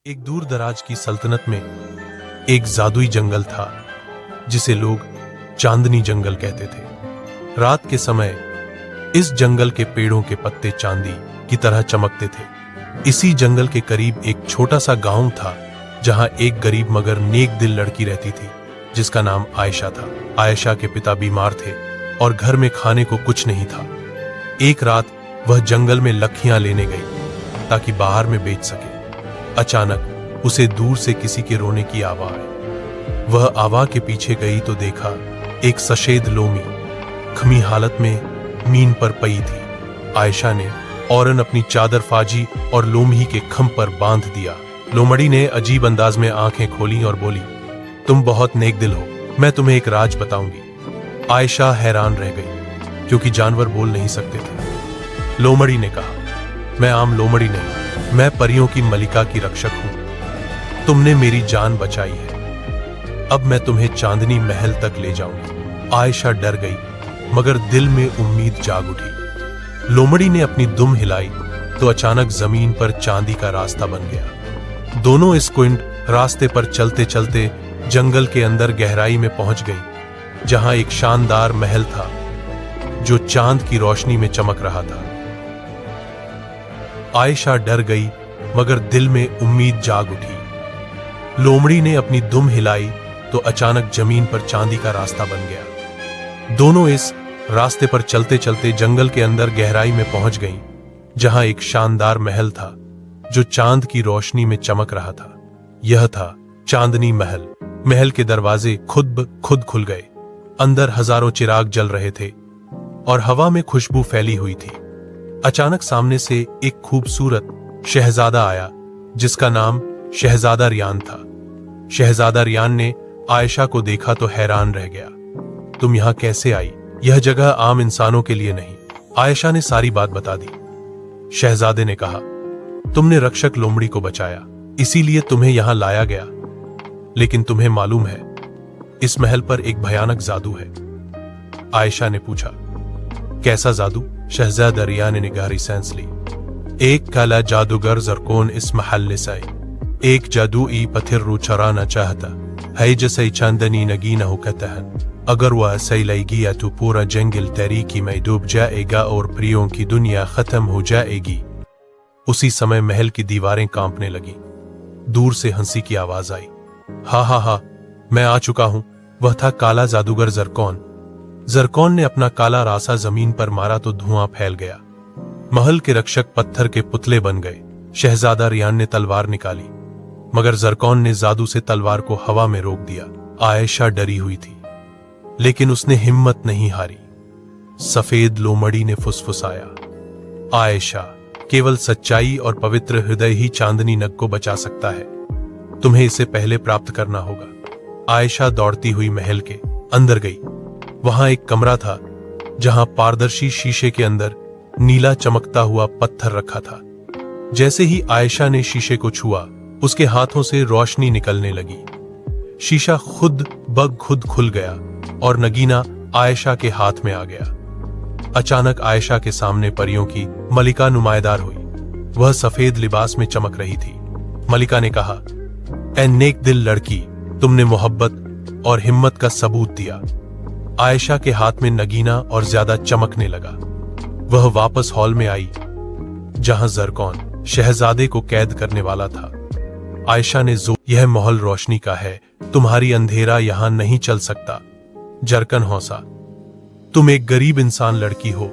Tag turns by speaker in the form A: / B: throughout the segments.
A: एक दूर दराज की सल्तनत में एक जादुई जंगल था जिसे लोग चांदनी जंगल कहते थे। रात के समय इस जंगल के पेड़ों के पत्ते चांदी की तरह चमकते थे। इसी जंगल के करीब एक छोटा सा गांव था जहां एक गरीब मगर नेक दिल लड़की रहती थी जिसका नाम आयशा था। आयशा के पिता बीमार थे और घर में खाने को कुछ नहीं था। एक रात वह जंगल में लकड़ियां लेने गई ताकि बाहर में बेच सके। अचानक उसे दूर से किसी के रोने की आवाज आई। वह आवाज के पीछे गई तो देखा एक सफेद लोमी खमी हालत में मीन पर पई थी। आयशा ने औरन अपनी चादर फाजी और लोमड़ी के खम पर बांध दिया। लोमड़ी ने अजीब अंदाज में आंखें खोली और बोली, तुम बहुत नेक दिल हो, मैं तुम्हें एक राज बताऊंगी। आयशा हैरान रह गई क्योंकि जानवर बोल नहीं सकते थे। लोमड़ी ने कहा, मैं आम लोमड़ी नहीं, मैं परियों की मलिका की रक्षक हूं। तुमने मेरी जान बचाई है, अब मैं तुम्हें चांदनी महल तक ले जाऊंगी। आयशा डर गई मगर दिल में उम्मीद जाग उठी। लोमड़ी ने अपनी दुम हिलाई तो अचानक जमीन पर चांदी का रास्ता बन गया। दोनों इस कुंड रास्ते पर चलते चलते जंगल के अंदर गहराई में पहुंच गई जहां एक शानदार महल था जो चांद की रोशनी में चमक रहा था। आयशा डर गई मगर दिल में उम्मीद जाग उठी। लोमड़ी ने अपनी दुम हिलाई तो अचानक जमीन पर चांदी का रास्ता बन गया। दोनों इस रास्ते पर चलते चलते जंगल के अंदर गहराई में पहुंच गईं जहां एक शानदार महल था जो चांद की रोशनी में चमक रहा था। यह था चांदनी महल। महल के दरवाजे खुद ब खुद खुल गए। अंदर हजारों चिराग जल रहे थे और हवा में खुशबू फैली हुई थी। अचानक सामने से एक खूबसूरत शहजादा आया जिसका नाम शहजादा रियान था। शहजादा रियान ने आयशा को देखा तो हैरान रह गया। तुम यहां कैसे आई? यह जगह आम इंसानों के लिए नहीं। आयशा ने सारी बात बता दी। शहजादे ने कहा, तुमने रक्षक लोमड़ी को बचाया, इसीलिए तुम्हें यहां लाया गया। लेकिन तुम्हें मालूम है इस महल पर एक भयानक जादू है। आयशा ने पूछा, कैसा जादू? शहजादा रियान ने गहरी सांस ली। एक काला जादूगर जरकोन इस महल से एक जादुई पत्थर रू चराना चाहता है जैसे चांदनी नगीना हो कहतहन। अगर वह सही लगेगी तो पूरा जंगल तारीकी में डूब जाएगा और प्रियों की दुनिया खत्म हो जाएगी। उसी समय महल की दीवारें कांपने लगी। दूर से हंसी की आवाज आई। हा हा हा, मैं आ चुका हूं। वह था काला जादूगर जरकोन। जरकोन ने अपना काला रासा जमीन पर मारा तो धुआं फैल गया। महल के रक्षक पत्थर के पुतले बन गए। शहजादा रियान ने तलवार निकाली मगर जरकोन ने जादू से तलवार को हवा में रोक दिया। आयशा डरी हुई थी लेकिन उसने हिम्मत नहीं हारी। सफेद लोमड़ी ने फुसफुसाया, आयशा, केवल सच्चाई और पवित्र हृदय ही चांदनी नग को बचा सकता है। तुम्हें इसे पहले प्राप्त करना होगा। आयशा दौड़ती हुई महल के अंदर गई। वहां एक कमरा था जहां पारदर्शी शीशे के अंदर नीला चमकता हुआ पत्थर रखा था। जैसे ही आयशा ने शीशे को छुआ उसके हाथों से रोशनी निकलने लगी। शीशा खुद ब खुद खुल गया और नगीना आयशा के हाथ में आ गया। अचानक आयशा के सामने परियों की मलिका नुमायदार हुई। वह सफेद लिबास में चमक रही थी। मलिका ने कहा, ऐ नेक दिल लड़की, तुमने मोहब्बत और हिम्मत का सबूत दिया। आयशा के हाथ में नगीना और ज्यादा चमकने लगा। वह वापस हॉल में आई जहां जरकोन शहजादे को कैद करने वाला था। आयशा ने यह महल रोशनी का है, तुम्हारी अंधेरा यहां नहीं चल सकता। जरकन हौसा, तुम एक गरीब इंसान लड़की हो,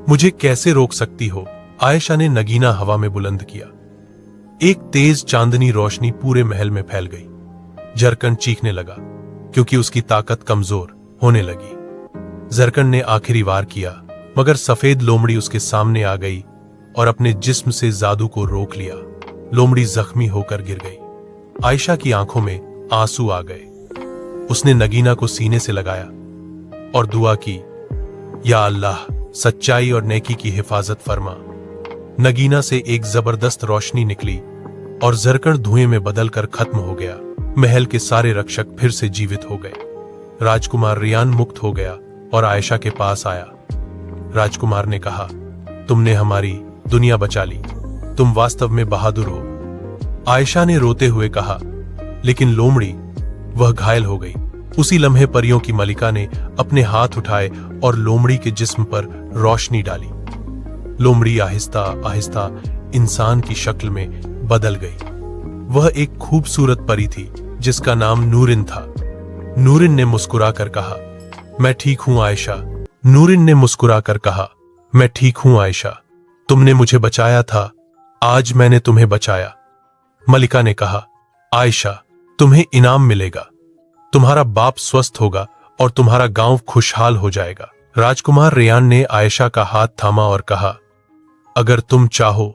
A: मुझे कैसे रोक सकती हो? आयशा ने नगीना हवा में बुलंद किया। एक तेज चांदनी रोशनी पूरे महल में फैल गई। जरकन चीखने लगा क्योंकि उसकी ताकत कमजोर होने लगी। जरकन ने आखिरी वार किया मगर सफेद लोमड़ी उसके सामने आ गई और अपने जिस्म से जादू को रोक लिया। लोमड़ी जख्मी होकर गिर गई। आयशा की आंखों में आंसू आ गए। उसने नगीना को सीने से लगाया और दुआ की, या अल्लाह, सच्चाई और नेकी की हिफाजत फरमा। नगीना से एक जबरदस्त रोशनी निकली और जरकन धुएं में बदलकर खत्म हो गया। महल के सारे रक्षक फिर से जीवित हो गए। राजकुमार रियान मुक्त हो गया और आयशा के पास आया। राजकुमार ने कहा, तुमने हमारी दुनिया बचा ली। तुम वास्तव में बहादुर हो। आयशा ने रोते हुए कहा। लेकिन लोमड़ी, वह घायल हो गई। उसी लम्हे परियों की मलिका ने अपने हाथ उठाए और लोमड़ी के जिस्म पर रोशनी डाली। लोमड़ी आहिस्ता आहिस्ता इंसान की शक्ल में बदल गई। वह एक खूबसूरत परी थी जिसका नाम नूरिन था। नूरिन ने मुस्कुराकर कहा, मैं ठीक हूं आयशा। नूरिन ने मुस्कुराकर कहा, मैं ठीक हूं आयशा। तुमने मुझे बचाया था, आज मैंने तुम्हें बचाया। मलिका ने कहा, आयशा, तुम्हें इनाम मिलेगा। तुम्हारा बाप स्वस्थ होगा और तुम्हारा गांव खुशहाल हो जाएगा। राजकुमार रेयान ने आयशा का हाथ थामा और कहा, अगर तुम चाहो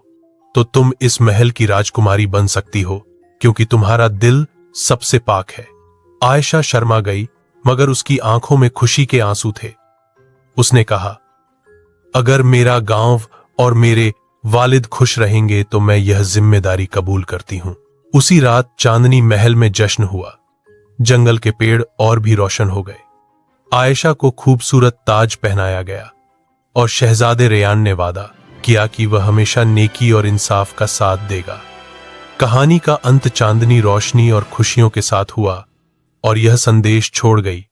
A: तो तुम इस महल की राजकुमारी बन सकती हो, क्योंकि तुम्हारा दिल सबसे पाक है। आयशा शर्मा गई, मगर उसकी आंखों में खुशी के आंसू थे। उसने कहा, अगर मेरा गांव और मेरे वालिद खुश रहेंगे तो मैं यह जिम्मेदारी कबूल करती हूं। उसी रात चांदनी महल में जश्न हुआ। जंगल के पेड़ और भी रोशन हो गए। आयशा को खूबसूरत ताज पहनाया गया और शहजादे रेयान ने वादा किया कि वह हमेशा नेकी और इंसाफ का साथ देगा। कहानी का अंत चांदनी रोशनी और खुशियों के साथ हुआ और यह संदेश छोड़ गई,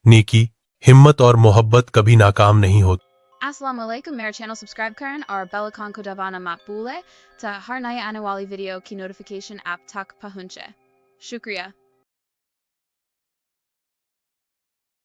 A: नेकी, हिम्मत और मोहब्बत कभी नाकाम नहीं होती।
B: Assalamu alaikum, मेरा चैनल सब्सक्राइब करें और बेल आइकन को दबाना मत भूलें ताकि हर नए आने वाली वीडियो की नोटिफिकेशन आप तक पहुंचे। शुक्रिया।